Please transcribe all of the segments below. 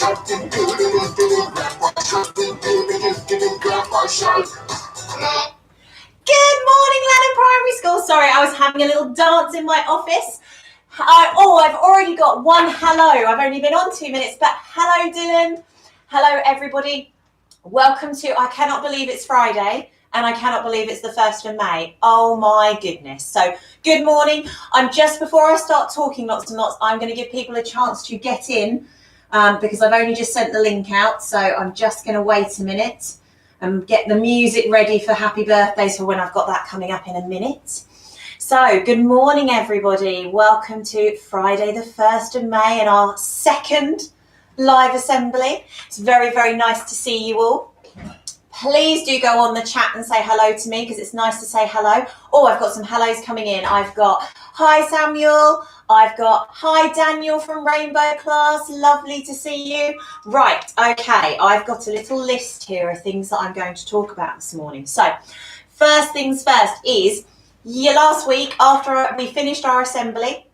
Lenham Primary School. Sorry, I was having a little dance in my office. I've already got one hello. I've only been on 2 minutes, but hello, Dylan. Hello, everybody. Welcome to I Cannot Believe It's Friday, and I cannot believe it's the 1st of May. Oh, my goodness. So, good morning. Just before I start talking lots and lots, I'm going to give people a chance to get in because I've only just sent the link out. So, I'm just going to wait a minute and get the music ready for happy birthdays for when I've got that coming up in a minute. So, good morning, everybody. Welcome to Friday, the 1st of May, and our second live assembly. It's very, very nice to see you all. Please do go on the chat and say hello to me because it's nice to say hello. Oh, I've got some hellos coming in. I've got hi, Samuel. I've got hi, Daniel from Rainbow Class. Lovely to see you. Right, okay. I've got a little list here of things that I'm going to talk about this morning. So, first things first is, last week after we finished our assembly,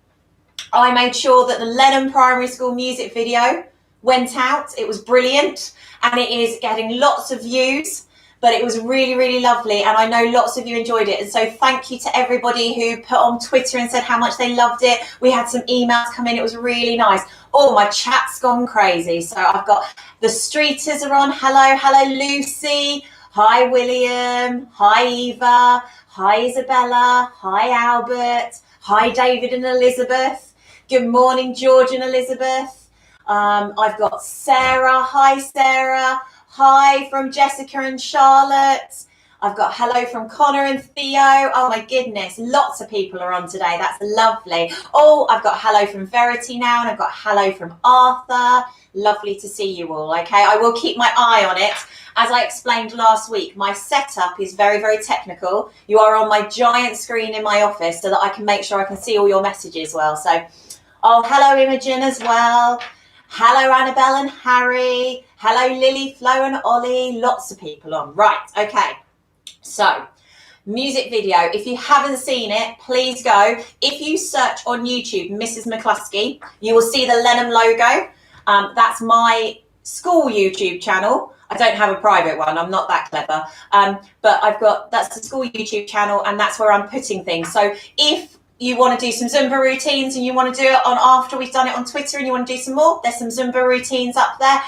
I made sure that the Lenham Primary School music video went out. It was brilliant and it is getting lots of views, but it was really, really lovely, and I know lots of you enjoyed it. And so thank you to everybody who put on Twitter and said how much they loved it. We had some emails come in. It was really nice. Oh, my chat's gone crazy. So I've got the Streeters are on. Hello Lucy. Hi William. Hi Eva. Hi Isabella. Hi Albert. Hi David and Elizabeth. Good morning George and Elizabeth. I've got Sarah. Hi, Sarah. Hi from Jessica and Charlotte. I've got hello from Connor and Theo. Oh, my goodness. Lots of people are on today. That's lovely. Oh, I've got hello from Verity now, and I've got hello from Arthur. Lovely to see you all. Okay, I will keep my eye on it. As I explained last week, my setup is very, very technical. You are on my giant screen in my office so that I can make sure I can see all your messages well. So, oh, hello, Imogen as well. Hello, Annabelle and Harry. Hello, Lily, Flo and Ollie. Lots of people on. Right, okay. So, music video. If you haven't seen it, please go. If you search on YouTube, Mrs. McCluskey, you will see the Lenham logo. That's my school YouTube channel. I don't have a private one. I'm not that clever. But that's the school YouTube channel, and that's where I'm putting things. So, if you want to do some Zumba routines and you want to do it on after we've done it on Twitter and you want to do some more, there's some Zumba routines up there.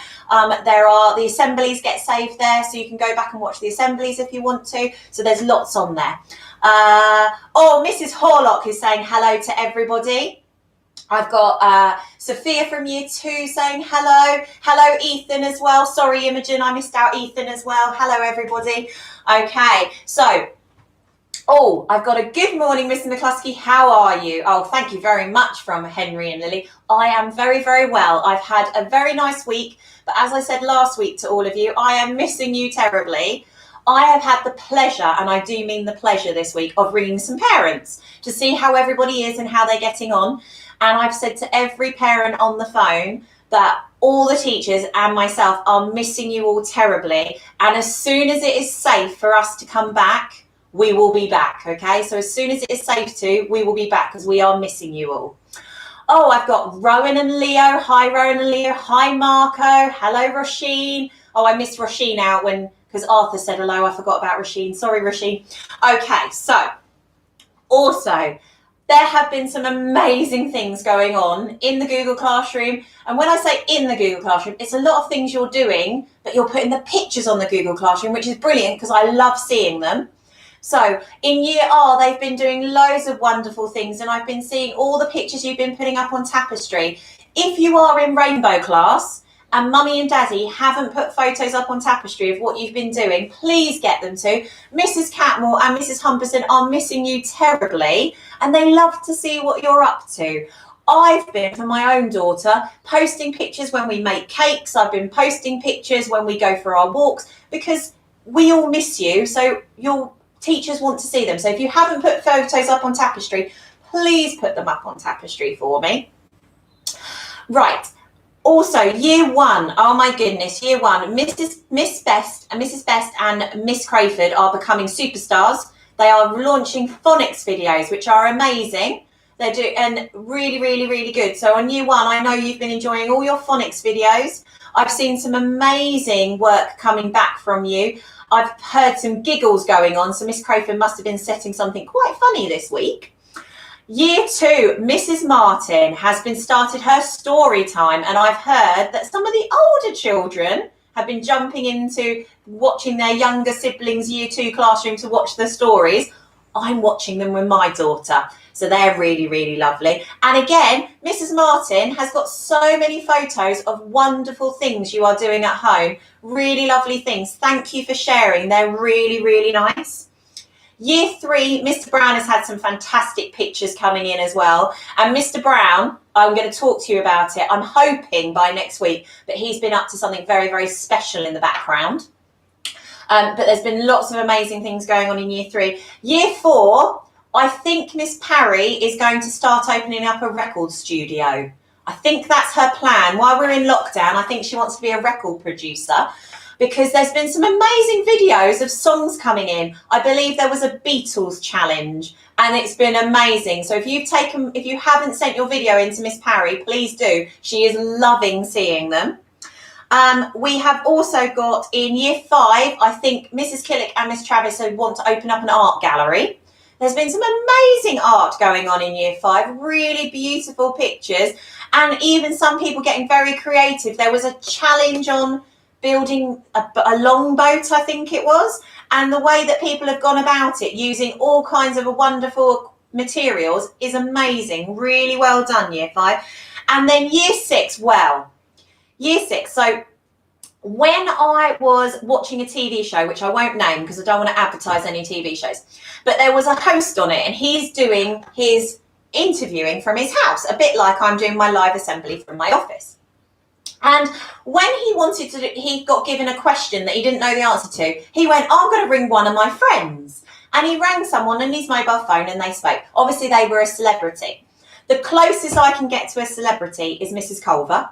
There are the assemblies get saved there, so you can go back and watch the assemblies if you want to. So there's lots on there. Mrs. Horlock is saying hello to everybody. I've got Sophia from Year 2 saying hello. Hello, Ethan, as well. Sorry, Imogen, I missed out Ethan as well. Hello, everybody. Okay, so I've got a good morning, Mr. McCluskey. How are you? Oh, thank you very much from Henry and Lily. I am very, very well. I've had a very nice week, but as I said last week to all of you, I am missing you terribly. I have had the pleasure, and I do mean the pleasure this week, of ringing some parents to see how everybody is and how they're getting on. And I've said to every parent on the phone that all the teachers and myself are missing you all terribly. And as soon as it is safe for us to come back, we will be back, okay? So as soon as it is safe to, we will be back because we are missing you all. Oh, I've got Rowan and Leo. Hi, Rowan and Leo. Hi, Marco. Hello, Roisin. Oh, I missed Roisin out because Arthur said hello. I forgot about Roisin. Sorry, Roisin. Okay, so also, there have been some amazing things going on in the Google Classroom. And when I say in the Google Classroom, it's a lot of things you're doing, but you're putting the pictures on the Google Classroom, which is brilliant because I love seeing them. So in Year R, they've been doing loads of wonderful things, and I've been seeing all the pictures you've been putting up on Tapestry. If you are in Rainbow Class and Mummy and Daddy haven't put photos up on Tapestry of what you've been doing, please get them to. Mrs. Catmore and Mrs. Humberson are missing you terribly, and they love to see what you're up to. I've been, for my own daughter, posting pictures when we make cakes. I've been posting pictures when we go for our walks because we all miss you, so teachers want to see them. So if you haven't put photos up on Tapestry, please put them up on Tapestry for me. Right. Also, Year 1. Oh my goodness, Year 1. Miss Best and Miss Crayford are becoming superstars. They are launching phonics videos, which are amazing. They're doing and really, really, really good. So on year one, I know you've been enjoying all your phonics videos. I've seen some amazing work coming back from you. I've heard some giggles going on. So Miss Crowford must have been setting something quite funny this week. Year two, Mrs. Martin has been started her story time, and I've heard that some of the older children have been jumping into watching their younger siblings' year two classroom to watch the stories. I'm watching them with my daughter. So they're really, really lovely. And again, Mrs. Martin has got so many photos of wonderful things you are doing at home. Really lovely things. Thank you for sharing. They're really, really nice. Year three, Mr. Brown has had some fantastic pictures coming in as well. And Mr. Brown, I'm going to talk to you about it. I'm hoping by next week, but he's been up to something very, very special in the background. But there's been lots of amazing things going on in year three. Year four, I think Miss Parry is going to start opening up a record studio. I think that's her plan. While we're in lockdown, I think she wants to be a record producer because there's been some amazing videos of songs coming in. I believe there was a Beatles challenge and it's been amazing. So if you haven't sent your video in to Miss Parry, please do. She is loving seeing them. We have also got in year five, I think Mrs. Killick and Miss Travis want to open up an art gallery. There's been some amazing art going on in year five, really beautiful pictures, and even some people getting very creative. There was a challenge on building a longboat, I think it was, and the way that people have gone about it using all kinds of wonderful materials is amazing. Really well done, year five. And then year six, year six. So when I was watching a TV show, which I won't name because I don't want to advertise any TV shows, but there was a host on it and he's doing his interviewing from his house, a bit like I'm doing my live assembly from my office. And when he got given a question that he didn't know the answer to, he went, I'm going to ring one of my friends. And he rang someone on his mobile phone and they spoke. Obviously, they were a celebrity. The closest I can get to a celebrity is Mrs. Culver.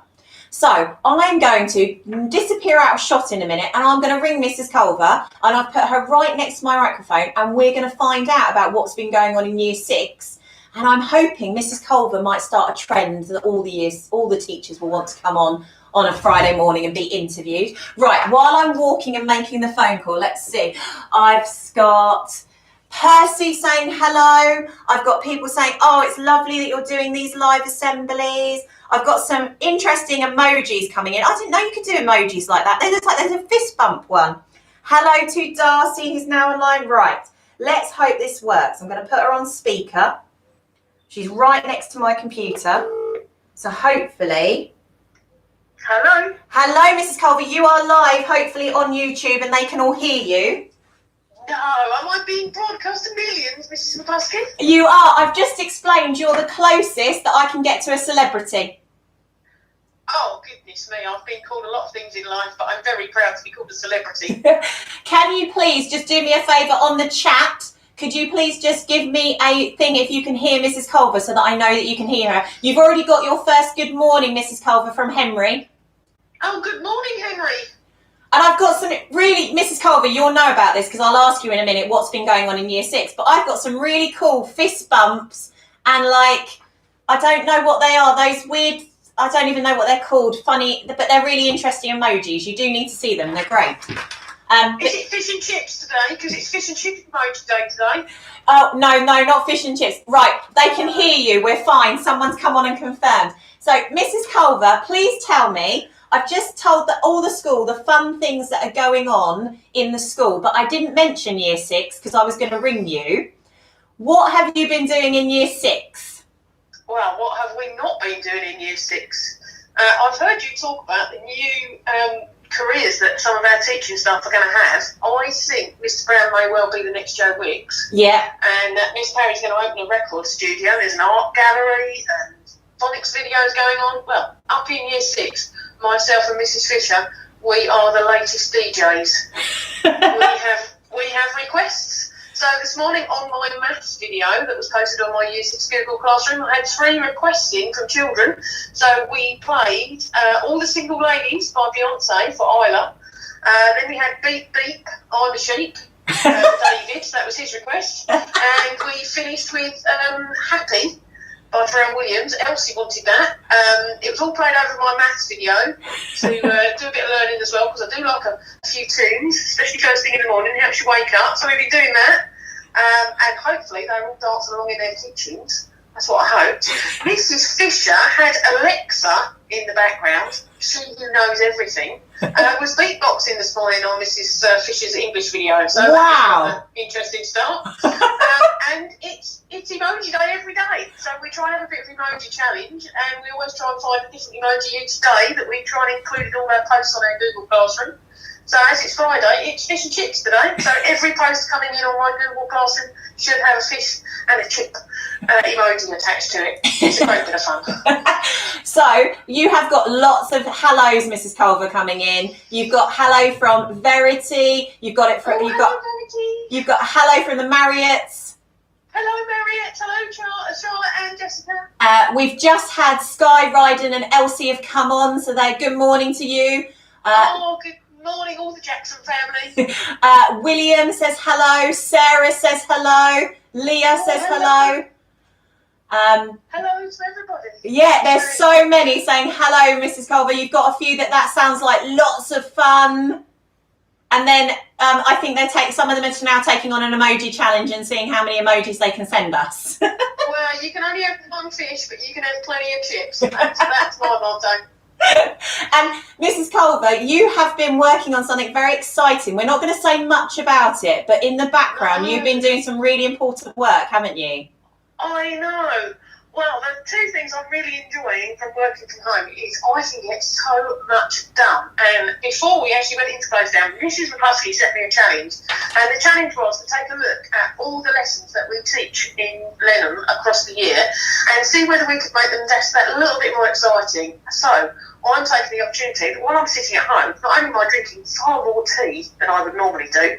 So I'm going to disappear out of shot in a minute and I'm going to ring Mrs. Culver and I've put her right next to my microphone and we're going to find out about what's been going on in year six. And I'm hoping Mrs. Culver might start a trend that all the teachers will want to come on a Friday morning and be interviewed. Right, while I'm walking and making the phone call, let's see. I've got Percy saying hello. I've got people saying, oh, it's lovely that you're doing these live assemblies. I've got some interesting emojis coming in. I didn't know you could do emojis like that. They look like there's a fist bump one. Hello to Darcy, who's now online. Right, let's hope this works. I'm going to put her on speaker. She's right next to my computer. So hopefully... Hello. Hello, Mrs. Culver. You are live, hopefully on YouTube, and they can all hear you. No, am I being broadcast to millions, Mrs. McCluskey? You are. I've just explained you're the closest that I can get to a celebrity. Oh, goodness me. I've been called a lot of things in life, but I'm very proud to be called a celebrity. Can you please just do me a favour on the chat? Could you please just give me a thing if you can hear Mrs. Culver so that I know that you can hear her? You've already got your first good morning, Mrs. Culver, from Henry. Oh, good morning, Henry. And I've got some really, Mrs. Culver, you'll know about this because I'll ask you in a minute what's been going on in year six, but I've got some really cool fist bumps and I don't know what they are, those weird, I don't even know what they're called, funny, but they're really interesting emojis. You do need to see them, they're great. Is it fish and chips today? Because it's fish and chips emoji day today. Oh, no, not fish and chips. Right, they can hear you, we're fine. Someone's come on and confirmed. So, Mrs. Culver, please tell me, I've just told all the school the fun things that are going on in the school, but I didn't mention year six because I was going to ring you. What have you been doing in year six? Well, what have we not been doing in year six? I've heard you talk about the new careers that some of our teaching staff are going to have. I think Mr. Brown may well be the next Joe Wicks. Yeah. And Miss Parry's going to open a record studio. There's an art gallery and phonics videos going on. Well, up in year six, myself and Mrs. Fisher, we are the latest DJs. we have requests. So this morning on my maths video that was posted on my Year 6 Google Classroom, I had 3 requests in from children. So we played All the Single Ladies by Beyonce for Isla. Then we had Beep Beep, I'm a Sheep, David, that was his request. And we finished with Happy by Pharrell Williams. Elsie wanted that. It was all played over my maths video to do a bit of learning as well, because I do like a few tunes, especially first thing in the morning. It helps you wake up. So we've been doing that. And hopefully they're all dancing along in their kitchens. That's what I hoped. Mrs. Fisher had Alexa in the background, she who knows everything, was beatboxing this morning on Mrs. Fisher's English video. So wow. Interesting start. And it's emoji day every day. So we try and have a bit of emoji challenge, and we always try and find a different emoji each day that we try and include in all our posts on our Google Classroom. So as it's Friday, it's fish and chips today. So every post coming in on my Google Classroom should have a fish and a chip emoji attached to it. It's a great bit of fun. So you have got lots of hellos, Mrs. Culver, coming in. You've got hello from Verity. You've got it from you've got hello from the Marriotts. Hello, Marriott. Hello, Charlotte and Jessica. We've just had Sky, Ryden and Elsie have come on, so they're good morning to you. Good morning, all the Jackson family. William says hello. Sarah says hello. Leah says hello. Hello to everybody. Yeah, there's so many saying hello, Mrs. Culver. You've got a few that sounds like lots of fun. And then I think some of them are now taking on an emoji challenge and seeing how many emojis they can send us. Well, you can only have one fish, but you can have plenty of chips. That's my motto. And Mrs. Culver, you have been working on something very exciting. We're not going to say much about it, but in the background, you've been doing some really important work, haven't you? I know. Well, the two things I'm really enjoying from working from home is I can get so much done. And before we actually went into close down, Mrs. McCluskey set me a challenge. And the challenge was to take a look at all the lessons that we teach in Lenham across the year and see whether we could make them just that little bit more exciting. So I'm taking the opportunity that while I'm sitting at home, not only am I drinking far more tea than I would normally do,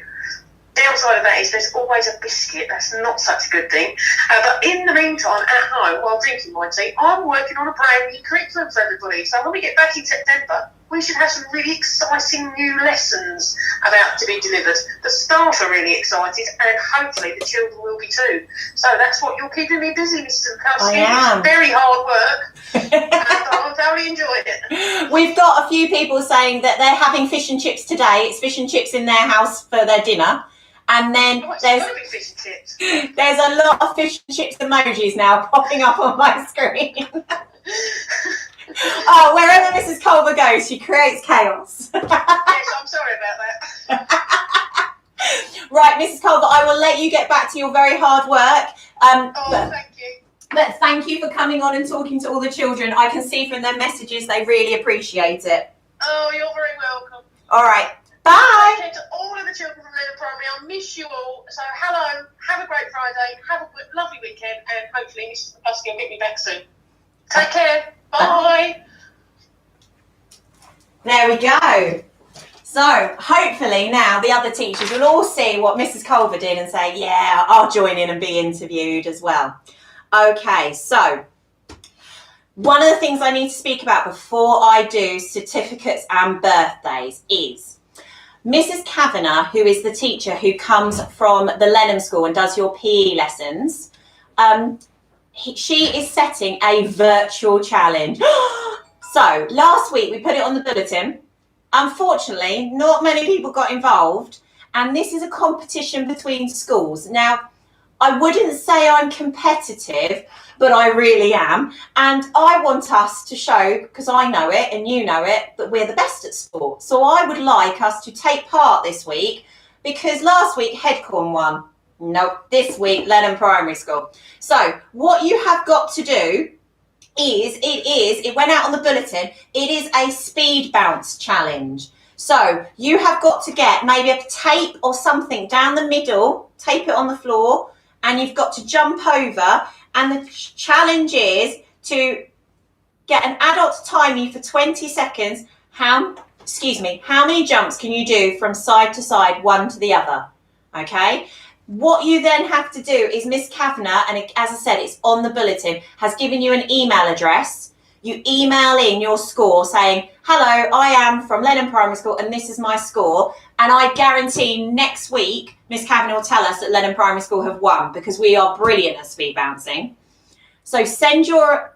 downside of that is there's always a biscuit. That's not such a good thing. But in the meantime, at home, while drinking my tea, I'm working on a brand new curriculum for everybody. So when we get back in September, we should have some really exciting new lessons about to be delivered. The staff are really excited, and hopefully the children will be too. So that's what you're keeping me busy, Mr. Mccuskey. I am. It's very hard work, and I'm thoroughly enjoying it. We've got a few people saying that they're having fish and chips today. It's fish and chips in their house for their dinner. And then there's a lot of fish and chips emojis now popping up on my screen. Oh, wherever Mrs. Culver goes, she creates chaos. Yes, I'm sorry about that. Right, Mrs. Culver, I will let you get back to your very hard work. Thank you. But thank you for coming on and talking to all the children. I can see from their messages they really appreciate it. Oh, you're very welcome. All right. Bye. Take care to all of the children from Lenham Primary. I miss you all. So hello, have a great Friday, have a lovely weekend, and hopefully Mrs. McCluskey will get me back soon. Take care. Bye. There we go. So hopefully now the other teachers will all see what Mrs. Culver did and say, yeah, I'll join in and be interviewed as well. Okay, so one of the things I need to speak about before I do certificates and birthdays is Mrs. Kavanagh, who is the teacher who comes from the Lenham School and does your PE lessons. She is setting a virtual challenge. So last week we put it on the bulletin. Unfortunately, not many people got involved, and this is a competition between schools. Now, I wouldn't say I'm competitive, but I really am. And I want us to show, because I know it and you know it, that we're the best at sport. So I would like us to take part this week, because last week Headcorn won. Nope, this week Lenham Primary School. So what you have got to do is, it went out on the bulletin, it is a speed bounce challenge. So you have got to get maybe a tape or something down the middle, tape it on the floor, and you've got to jump over. And the challenge is to get an adult to time you for 20 seconds. How many jumps can you do from side to side, one to the other? Okay. What you then have to do is Miss Kavanagh, and as I said, it's on the bulletin, has given you an email address. You email in your score saying, hello, I am from Lenham Primary School and this is my score. And I guarantee next week, Miss Kavanagh will tell us that Lenham Primary School have won, because we are brilliant at speed bouncing. So send your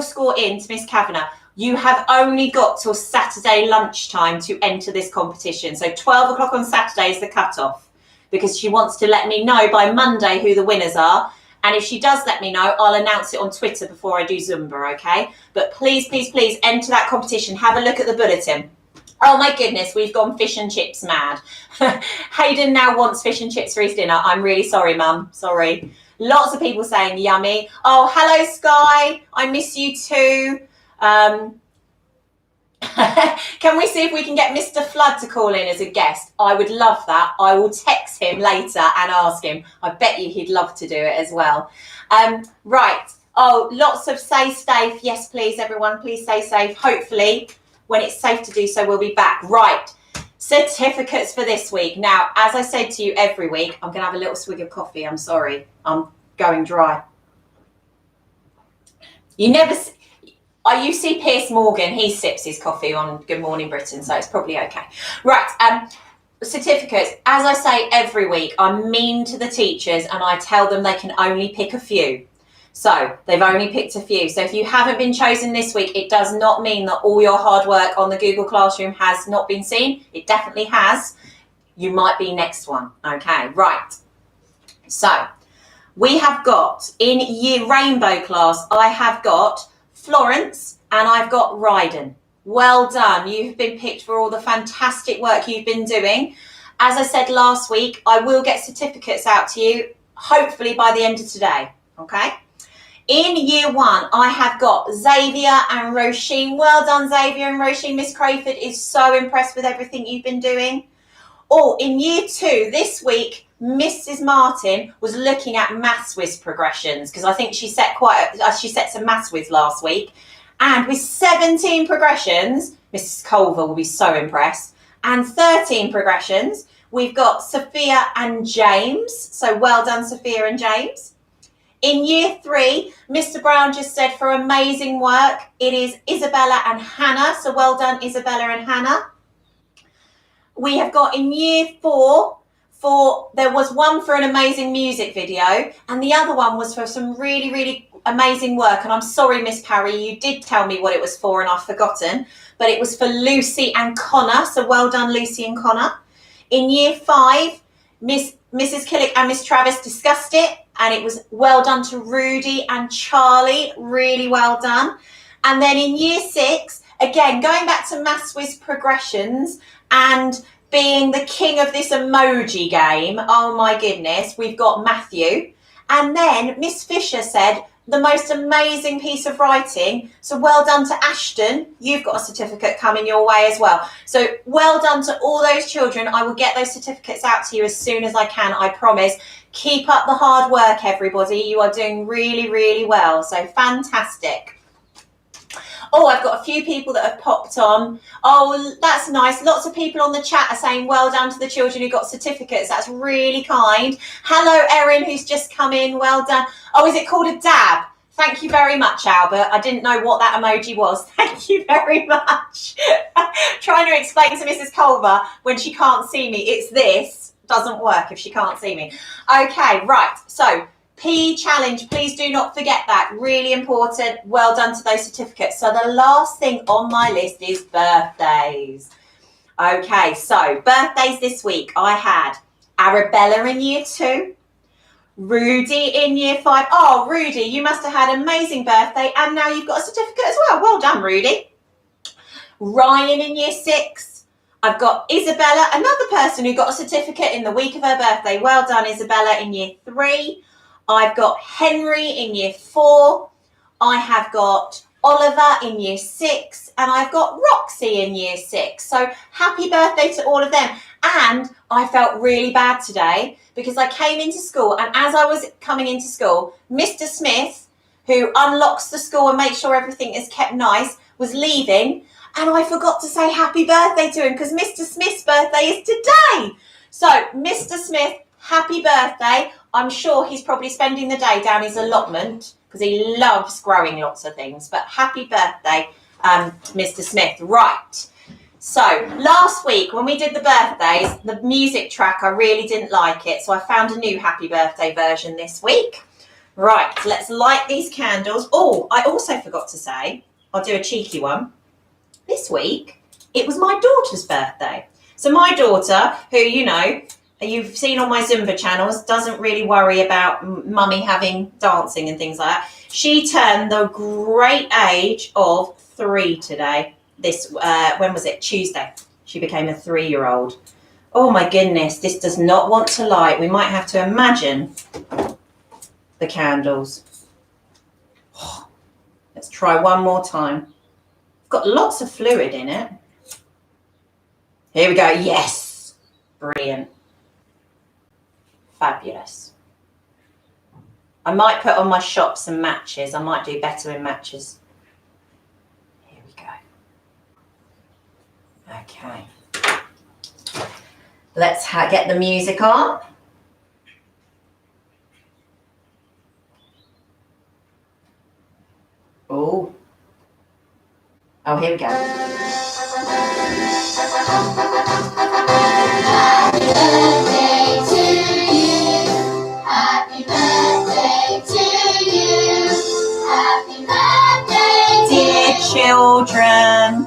score in to Miss Kavanagh. You have only got till Saturday lunchtime to enter this competition. So 12 o'clock on Saturday is the cutoff, because she wants to let me know by Monday who the winners are. And if she does let me know, I'll announce it on Twitter before I do Zumba, okay? But please, please, please enter that competition. Have a look at the bulletin. Oh my goodness, we've gone fish and chips mad. Hayden now wants fish and chips for his dinner. I'm really sorry, Mum. Sorry. Lots of people saying yummy. Oh, hello, Sky. I miss you too. Can we see if we can get Mr. Flood to call in as a guest? I would love that. I will text him later and ask him. I bet you he'd love to do it as well. Right. Oh, lots of stay safe. Yes, please, everyone. Please stay safe. Hopefully, when it's safe to do so, we'll be back. Right. Certificates for this week. Now, as I said to you every week, I'm going to have a little swig of coffee. I'm sorry. I'm going dry. You see Piers Morgan, he sips his coffee on Good Morning Britain, so it's probably okay. Right, certificates. As I say every week, I'm mean to the teachers and I tell them they can only pick a few. So they've only picked a few. So if you haven't been chosen this week, it does not mean that all your hard work on the Google Classroom has not been seen. It definitely has. You might be next one. Okay, right. So we have got in Year Rainbow class, I have got Florence and I've got Ryden. Well done. You've been picked for all the fantastic work you've been doing. As I said last week, I will get certificates out to you, hopefully by the end of today. Okay. In Year 1, I have got Xavier and Roisin. Well done, Xavier and Roisin. Miss Crayford is so impressed with everything you've been doing. Oh, in Year 2, this week, Mrs. Martin was looking at Maths Whiz progressions, because I think she set some Maths Whiz last week. And with 17 progressions, Mrs. Culver will be so impressed. And 13 progressions, we've got Sophia and James. So well done, Sophia and James. In Year 3, Mr. Brown just said for amazing work, it is Isabella and Hannah. So well done, Isabella and Hannah. We have got in Year 4, there was one for an amazing music video and the other one was for some really, really amazing work. And I'm sorry, Miss Parry, you did tell me what it was for and I've forgotten, but it was for Lucy and Connor. So well done, Lucy and Connor. In Year 5, Mrs. Killick and Miss Travis discussed it and it was well done to Rudy and Charlie. Really well done. And then in Year 6, again, going back to Maths Whiz progressions and being the king of this emoji game, oh my goodness, we've got Matthew. And then Miss Fisher said, the most amazing piece of writing. So well done to Ashton. You've got a certificate coming your way as well. So well done to all those children. I will get those certificates out to you as soon as I can, I promise. Keep up the hard work, everybody. You are doing really, really well. So fantastic. Oh, I've got a few people that have popped on. Oh, that's nice. Lots of people on the chat are saying well done to the children who got certificates. That's really kind. Hello, Erin, who's just come in. Well done. Oh, is it called a dab? Thank you very much, Albert. I didn't know what that emoji was. Thank you very much. Trying to explain to Mrs. Culver when she can't see me, it's this. Doesn't work if she can't see me. Okay, right. So PE challenge, please do not forget that. Really important. Well done to those certificates. So the last thing on my list is birthdays. Okay, so birthdays this week. I had Arabella in Year 2, Rudy in Year 5. Oh, Rudy, you must have had an amazing birthday and now you've got a certificate as well. Well done, Rudy. Ryan in Year 6. I've got Isabella, another person who got a certificate in the week of her birthday. Well done, Isabella, in Year 3. I've got Henry in Year 4. I have got Oliver in Year 6. And I've got Roxy in Year 6. So happy birthday to all of them. And I felt really bad today because I came into school and as I was coming into school, Mr. Smith, who unlocks the school and makes sure everything is kept nice, was leaving. And I forgot to say happy birthday to him because Mr. Smith's birthday is today. So Mr. Smith, happy birthday. I'm sure he's probably spending the day down his allotment because he loves growing lots of things. But happy birthday, Mr. Smith. Right. So last week when we did the birthdays, the music track, I really didn't like it. So I found a new happy birthday version this week. Right, let's light these candles. Oh, I also forgot to say, I'll do a cheeky one. This week, it was my daughter's birthday. So my daughter, who, you know, you've seen on my Zumba channels, doesn't really worry about mummy having dancing and things like that. She turned the great age of 3 today. When was it? Tuesday. She became a 3-year-old. Oh my goodness, this does not want to light. We might have to imagine the candles. Let's try one more time. It's got lots of fluid in it. Here we go. Yes. Brilliant. Fabulous. I might put on my shop some matches. I might do better in matches. Here we go. Okay. Let's get the music on. Oh. Oh, here we go. Happy birthday to you. Happy birthday to you. Happy birthday, Dear children.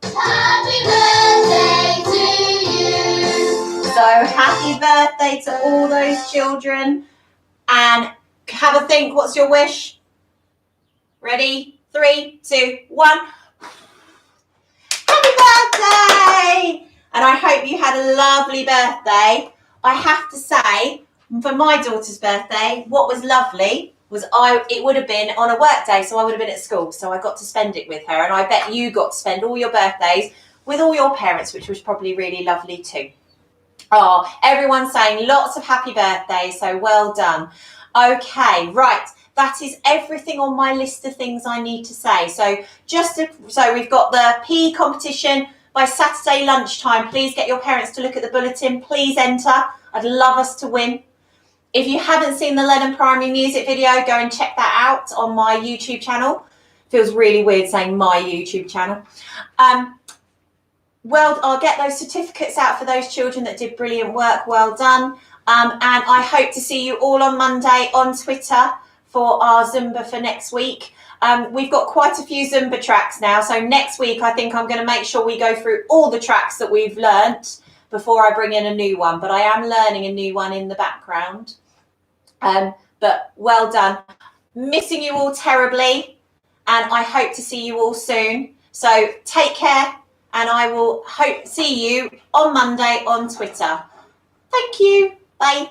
Happy birthday to you. So happy birthday to all those children. And have a think. What's your wish? Ready? 3, 2, 1. Happy birthday! And I hope you had a lovely birthday. I have to say, for my daughter's birthday, what was lovely was it would have been on a work day, so I would have been at school, so I got to spend it with her, and I bet you got to spend all your birthdays with all your parents, which was probably really lovely too. Oh, everyone's saying lots of happy birthdays, so well done. Okay, right. That is everything on my list of things I need to say. So we've got the PE competition by Saturday lunchtime. Please get your parents to look at the bulletin. Please enter. I'd love us to win. If you haven't seen the Lennon Primary music video, go and check that out on my YouTube channel. Feels really weird saying my YouTube channel. Well, I'll get those certificates out for those children that did brilliant work. Well done. And I hope to see you all on Monday on Twitter for our Zumba for next week. We've got quite a few Zumba tracks now. So next week, I think I'm going to make sure we go through all the tracks that we've learnt before I bring in a new one. But I am learning a new one in the background. But well done. Missing you all terribly. And I hope to see you all soon. So take care. And I will see you on Monday on Twitter. Thank you. Bye.